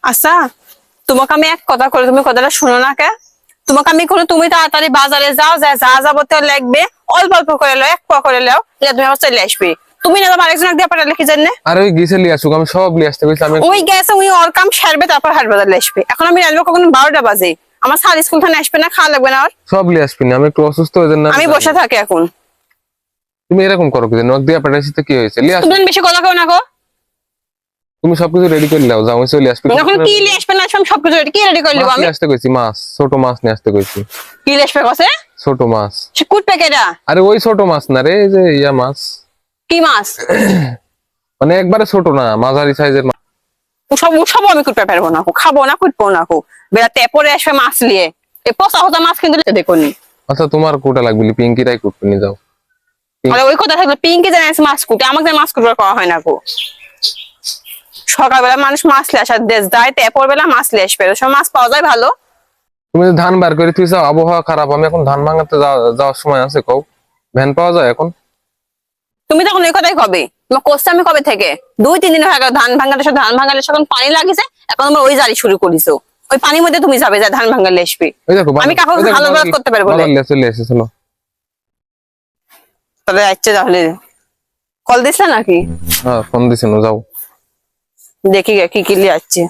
আচ্ছা, তোমাকে আমি এক কথা করে তুমি কথাটা শুনো না কে? তোমাকে আমি কোনো তুমি তাড়াতাড়ি বাজারে যাও, যা যা যাবতীয় লাগবে অল্প অল্প করে লো, এক পোয়া করে লো, তুমি আমার চলে আসবে। তুমি না তোমার আরেকজন দিয়ে পাঠালে কি জানে? আরে ওই গিয়েছে লিয়ে আসুক, আমি সব লিয়ে আসতে কইছি। আমি ওই গেছে, উনি ওর কাম সারবে, তারপর হাট বাজারে আসবে। এখন আমি আসবো কখন? 12টা বাজে। আমার স্যার স্কুল থেকে আসবে না, খাওয়া লাগবে না আর? সব লিয়ে আসবি না, আমি একটু অসুস্থ হয়ে যান না। আমি বসে থাকি এখন। তুমি এরকম করো কি জানো? দিয়ে পাঠাইছি তো কি হয়েছে? লিয়ে আস। তুমি বেশি কথা কেউ না গো। তুমি সবকিছু রেডি করে নাও, যাও, আমি চলে আসবি। এখন কি নিয়ে আসবে না আসবে আমি সবকিছু কি রেডি করে নেবো মাছ আমি? নিয়ে আসতে কইছি, মাছ, ছোট মাছ নিয়ে আসতে কইছি। কি নিয়ে আসবে কসে? ছোট মাছ। সে কুট প্যাকেটা? আরে ওই ছোট মাছ না রে, এই যে ইয়া মাছ। কি মাছ? মানে একবারে ছোট না, মাঝারি সাইজের মাছ। সব সব আমি কুটতে পারবো না, খাবো না, কুটবো না। বেড়াতে পরে আসবে মাছ নিয়ে, এই পচা হতা মাছ কিন্তু দেখুন। আচ্ছা তোমার কোটা লাগবে, পিঙ্কিরাই কুটবে নিয়ে যাও। আরে ওই কথা থাকলে পিঙ্কি জানে মাছ কুটে, আমাকে মাছ কুটবার করা হয় না গো। সকালবেলা মানুষ মাছ নিয়ে আসার দেশ যায়, তেপর বেলা মাছ নিয়ে আসবে, সব মাছ পাওয়া যায় ভালো। তুমি যে ধান বার করে তুই আবহাওয়া খারাপ, আমি এখন ধান ভাঙাতে যাওয়ার সময় আছে কও? ভ্যান পাওয়া যায় এখন? তুমি তখন ওই কথাই কবে? তোমার কোর্স আমি কবে থেকে 2-3 দিন হয়ে গেল ধান ভাঙাতে, ধান ভাঙালে এখন পানি লাগিছে, এখন আমরা ওই জারি শুরু করিছো। ওই পানির মধ্যে তুমি যাবে, যা ধান ভাঙালে আসবে। ওই দেখো আমি কাকু ভালো কাজ করতে পারবো না। চলে এসে চলো। তাহলে যাচ্ছে, তাহলে কল দিছিলে নাকি? হ্যাঁ ফোন দিছেন, যাও। দেখি গে কি কি লিয়ে আসছে।